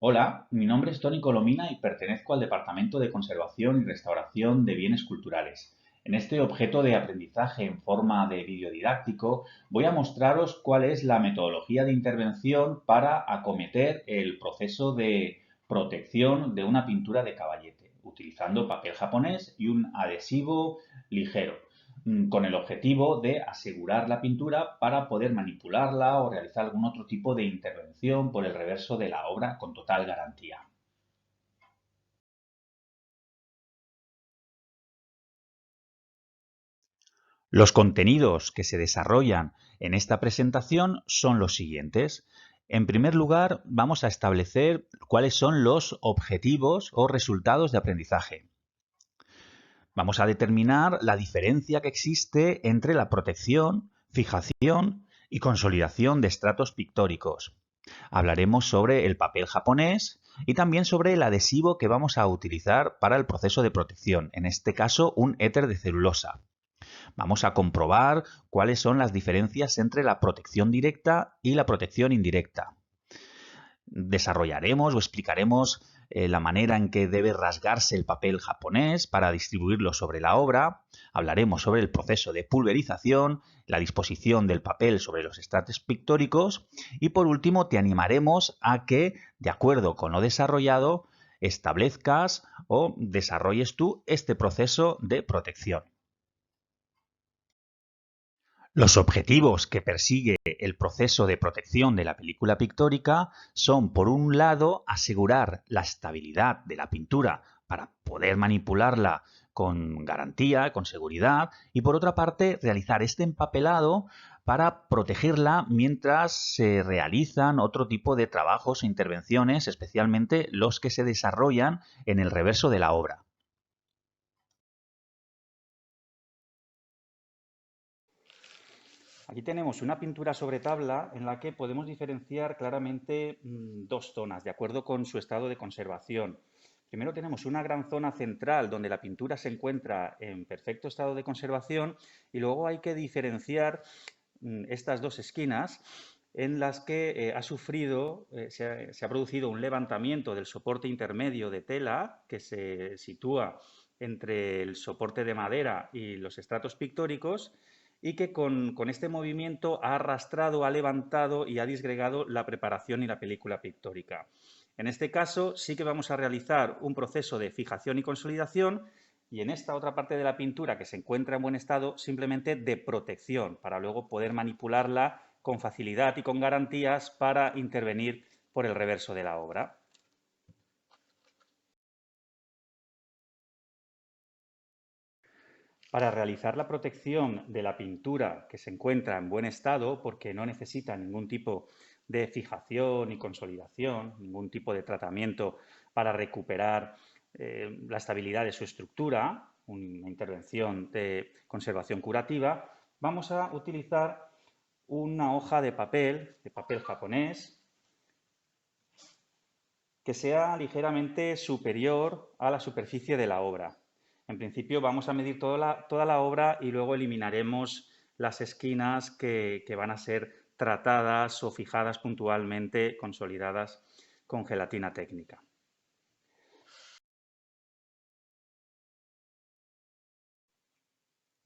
Hola, mi nombre es Tony Colomina y pertenezco al Departamento de Conservación y Restauración de Bienes Culturales. En este objeto de aprendizaje en forma de vídeo didáctico voy a mostraros cuál es la metodología de intervención para acometer el proceso de protección de una pintura de caballete, utilizando papel japonés y un adhesivo ligero con el objetivo de asegurar la pintura para poder manipularla o realizar algún otro tipo de intervención por el reverso de la obra con total garantía. Los contenidos que se desarrollan en esta presentación son los siguientes. En primer lugar, vamos a establecer cuáles son los objetivos o resultados de aprendizaje. Vamos a determinar la diferencia que existe entre la protección, fijación y consolidación de estratos pictóricos. Hablaremos sobre el papel japonés y también sobre el adhesivo que vamos a utilizar para el proceso de protección, en este caso un éter de celulosa. Vamos a comprobar cuáles son las diferencias entre la protección directa y la protección indirecta. Desarrollaremos o explicaremos la manera en que debe rasgarse el papel japonés para distribuirlo sobre la obra. Hablaremos sobre el proceso de pulverización, la disposición del papel sobre los estratos pictóricos y por último te animaremos a que, de acuerdo con lo desarrollado, establezcas o desarrolles tú este proceso de protección. Los objetivos que persigue el proceso de protección de la película pictórica son, por un lado, asegurar la estabilidad de la pintura para poder manipularla con garantía, con seguridad, y por otra parte, realizar este empapelado para protegerla mientras se realizan otro tipo de trabajos e intervenciones, especialmente los que se desarrollan en el reverso de la obra. Aquí tenemos una pintura sobre tabla en la que podemos diferenciar claramente dos zonas, de acuerdo con su estado de conservación. Primero tenemos una gran zona central donde la pintura se encuentra en perfecto estado de conservación y luego hay que diferenciar estas dos esquinas en las que se ha producido un levantamiento del soporte intermedio de tela que se sitúa entre el soporte de madera y los estratos pictóricos y que con este movimiento ha arrastrado, ha levantado y ha disgregado la preparación y la película pictórica. En este caso sí que vamos a realizar un proceso de fijación y consolidación y en esta otra parte de la pintura que se encuentra en buen estado simplemente de protección para luego poder manipularla con facilidad y con garantías para intervenir por el reverso de la obra. Para realizar la protección de la pintura que se encuentra en buen estado, porque no necesita ningún tipo de fijación y consolidación, ningún tipo de tratamiento para recuperar la estabilidad de su estructura, una intervención de conservación curativa, vamos a utilizar una hoja de papel japonés, que sea ligeramente superior a la superficie de la obra. En principio vamos a medir toda la obra y luego eliminaremos las esquinas que van a ser tratadas o fijadas puntualmente, consolidadas con gelatina técnica.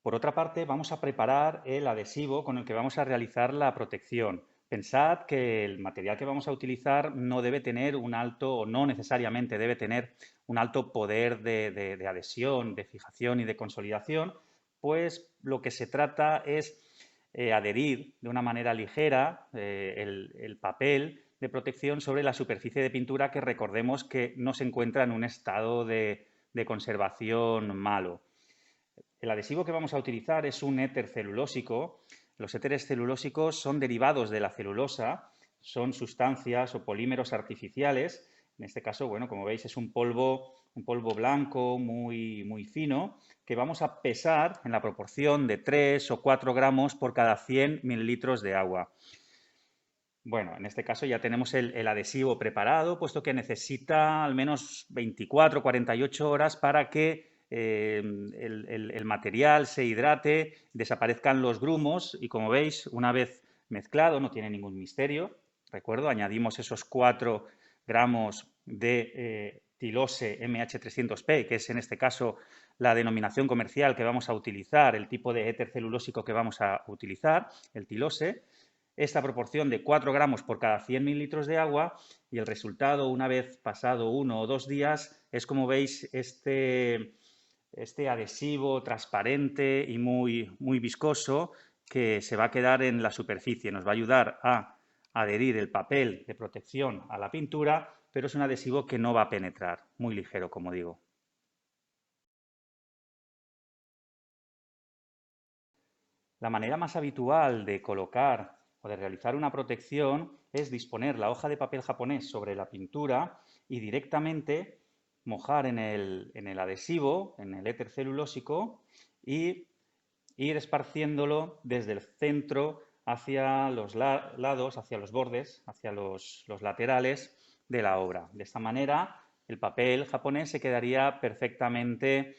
Por otra parte, vamos a preparar el adhesivo con el que vamos a realizar la protección. Pensad que el material que vamos a utilizar no debe tener un alto, o no necesariamente debe tener un alto poder de adhesión, de fijación y de consolidación, pues lo que se trata es adherir de una manera ligera el papel de protección sobre la superficie de pintura que recordemos que no se encuentra en un estado de conservación malo. El adhesivo que vamos a utilizar es un éter celulósico. Los éteres celulósicos son derivados de la celulosa, son sustancias o polímeros artificiales. En este caso, bueno, como veis, es un polvo blanco muy fino que vamos a pesar en la proporción de 3 o 4 gramos por cada 100 mililitros de agua. Bueno, en este caso ya tenemos el adhesivo preparado, puesto que necesita al menos 24 o 48 horas para que el material se hidrate, desaparezcan los grumos y, como veis, una vez mezclado, no tiene ningún misterio. Recuerdo, añadimos esos 4 gramos de Tilose MH300P, que es en este caso la denominación comercial que vamos a utilizar, el tipo de éter celulósico que vamos a utilizar, el Tilose, esta proporción de 4 gramos por cada 100 mililitros de agua, y el resultado, una vez pasado 1 o 2 días, es, como veis, este adhesivo transparente y muy viscoso que se va a quedar en la superficie. Nos va a ayudar a adherir el papel de protección a la pintura, pero es un adhesivo que no va a penetrar, muy ligero, como digo. La manera más habitual de colocar o de realizar una protección es disponer la hoja de papel japonés sobre la pintura y directamente mojar en el adhesivo, en el éter celulósico, y ir esparciéndolo desde el centro hacia los lados, hacia los bordes, hacia los laterales de la obra. De esta manera, el papel japonés se quedaría perfectamente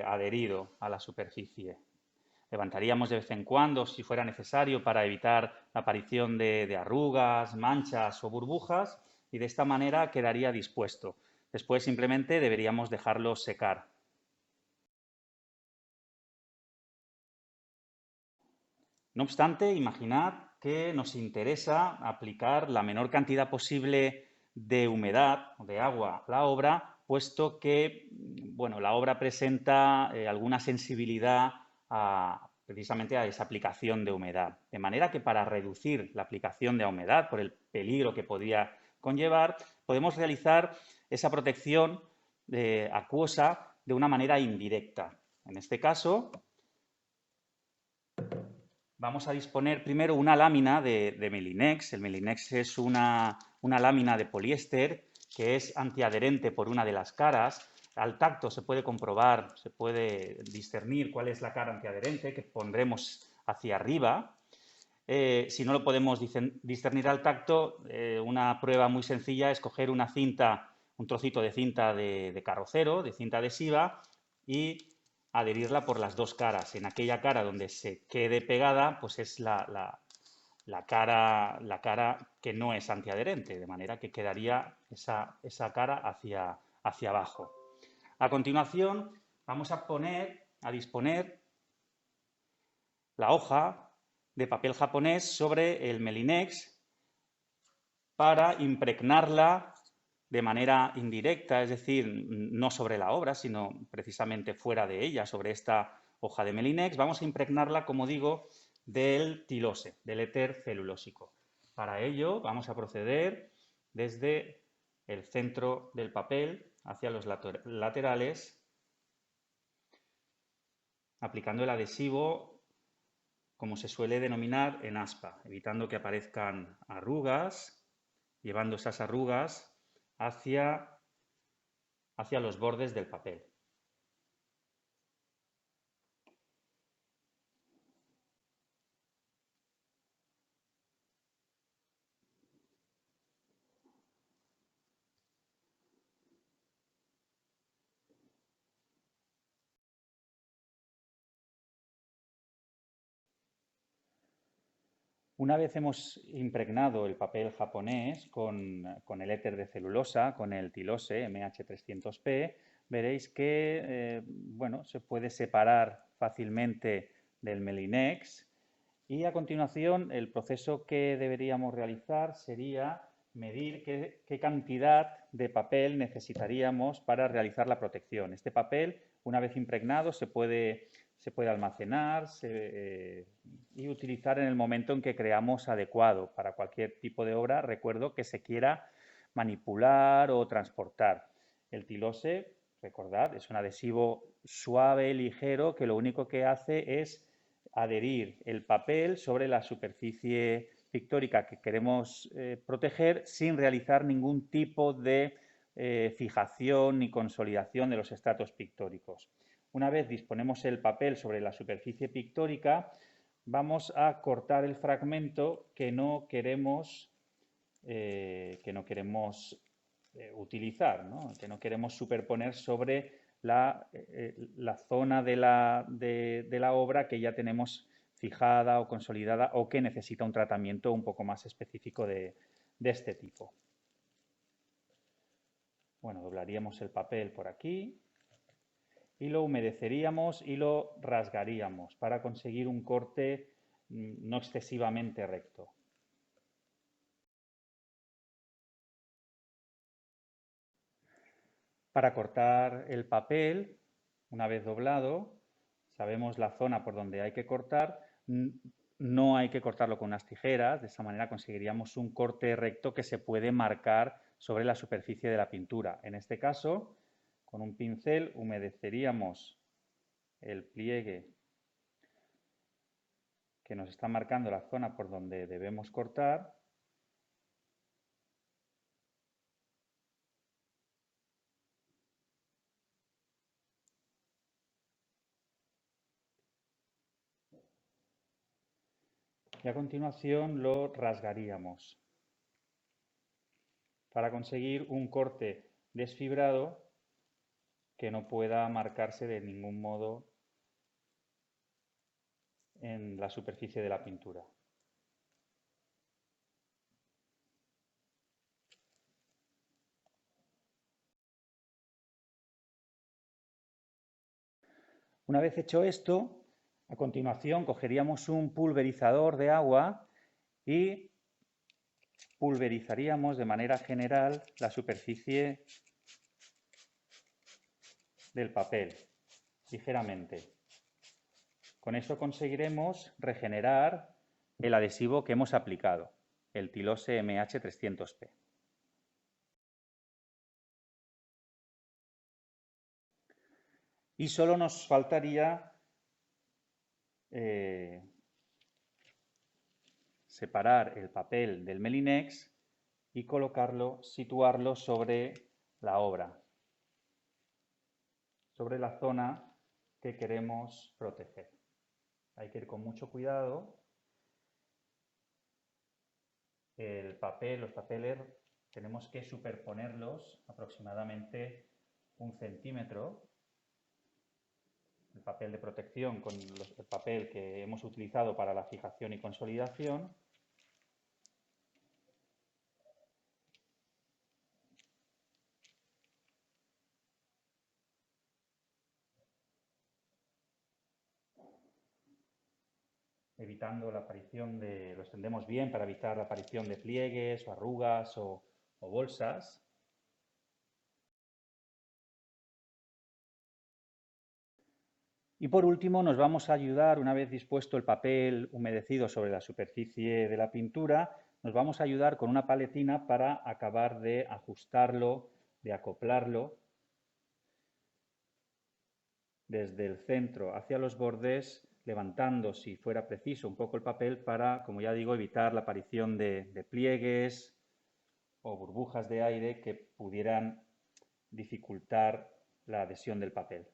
adherido a la superficie. Levantaríamos de vez en cuando, si fuera necesario, para evitar la aparición de arrugas, manchas o burbujas, y de esta manera quedaría dispuesto. Después simplemente deberíamos dejarlo secar. No obstante, imaginad que nos interesa aplicar la menor cantidad posible de humedad o de agua a la obra, puesto que bueno, la obra presenta alguna sensibilidad precisamente a esa aplicación de humedad. De manera que para reducir la aplicación de humedad por el peligro que podría conllevar, podemos realizar esa protección acuosa de una manera indirecta. En este caso, vamos a disponer primero una lámina de Melinex. El Melinex es una lámina de poliéster que es antiadherente por una de las caras. Al tacto se puede comprobar, se puede discernir cuál es la cara antiadherente, que pondremos hacia arriba. Si no lo podemos discernir al tacto, una prueba muy sencilla es coger una cinta, un trocito de cinta de carrocero, de cinta adhesiva, y adherirla por las dos caras. En aquella cara donde se quede pegada, pues es la cara que no es antiadherente, de manera que quedaría esa cara hacia abajo. A continuación, vamos a disponer la hoja de papel japonés sobre el Melinex para impregnarla de manera indirecta, es decir, no sobre la obra, sino precisamente fuera de ella, sobre esta hoja de Melinex. Vamos a impregnarla, como digo, del Tilose, del éter celulósico. Para ello vamos a proceder desde el centro del papel hacia los laterales, aplicando el adhesivo como se suele denominar en aspa, evitando que aparezcan arrugas, llevando esas arrugas hacia los bordes del papel. Una vez hemos impregnado el papel japonés con el éter de celulosa, con el Tilose MH300P, veréis que bueno, se puede separar fácilmente del Melinex, y a continuación el proceso que deberíamos realizar sería medir qué cantidad de papel necesitaríamos para realizar la protección. Este papel, una vez impregnado, se puede almacenar y utilizar en el momento en que creamos adecuado para cualquier tipo de obra, recuerdo, que se quiera manipular o transportar. El Tilose, recordad, es un adhesivo suave, ligero, que lo único que hace es adherir el papel sobre la superficie pictórica que queremos proteger sin realizar ningún tipo de fijación ni consolidación de los estratos pictóricos. Una vez disponemos el papel sobre la superficie pictórica, vamos a cortar el fragmento que no queremos utilizar, ¿no? Que no queremos superponer sobre la zona de la obra que ya tenemos fijada o consolidada o que necesita un tratamiento un poco más específico de este tipo. Bueno, doblaríamos el papel por aquí y lo humedeceríamos y lo rasgaríamos para conseguir un corte no excesivamente recto. Para cortar el papel, una vez doblado, sabemos la zona por donde hay que cortar, no hay que cortarlo con unas tijeras, de esa manera conseguiríamos un corte recto que se puede marcar sobre la superficie de la pintura. En este caso, con un pincel humedeceríamos el pliegue que nos está marcando la zona por donde debemos cortar. Y a continuación lo rasgaríamos para conseguir un corte desfibrado que no pueda marcarse de ningún modo en la superficie de la pintura. Una vez hecho esto, a continuación cogeríamos un pulverizador de agua y pulverizaríamos de manera general la superficie del papel, ligeramente. Con eso conseguiremos regenerar el adhesivo que hemos aplicado, el Tylose MH300P. Y solo nos faltaría separar el papel del Melinex y colocarlo, situarlo sobre la obra, sobre la zona que queremos proteger. Hay que ir con mucho cuidado. El papel, los papeles, tenemos que superponerlos aproximadamente 1 centímetro. El papel de protección con el papel que hemos utilizado para la fijación y consolidación. Evitando la aparición de, lo extendemos bien para evitar la aparición de pliegues o arrugas o bolsas. Y por último nos vamos a ayudar, una vez dispuesto el papel humedecido sobre la superficie de la pintura, nos vamos a ayudar con una paletina para acabar de ajustarlo, de acoplarlo desde el centro hacia los bordes, levantando, si fuera preciso, un poco el papel para, como ya digo, evitar la aparición de pliegues o burbujas de aire que pudieran dificultar la adhesión del papel.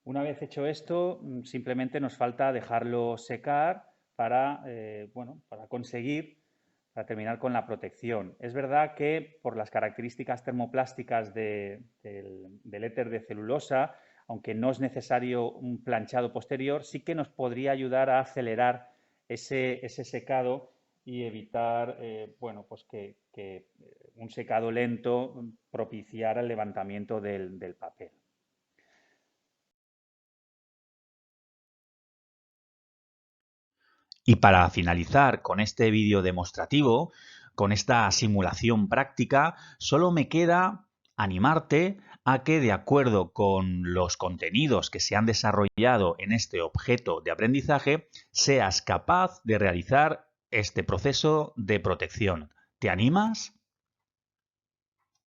Una vez hecho esto, simplemente nos falta dejarlo secar para, para conseguir, para terminar con la protección. Es verdad que por las características termoplásticas del éter de celulosa, aunque no es necesario un planchado posterior, sí que nos podría ayudar a acelerar ese secado y evitar que un secado lento propiciara el levantamiento del papel. Y para finalizar con este vídeo demostrativo, con esta simulación práctica, solo me queda animarte a que, de acuerdo con los contenidos que se han desarrollado en este objeto de aprendizaje, seas capaz de realizar este proceso de protección. ¿Te animas?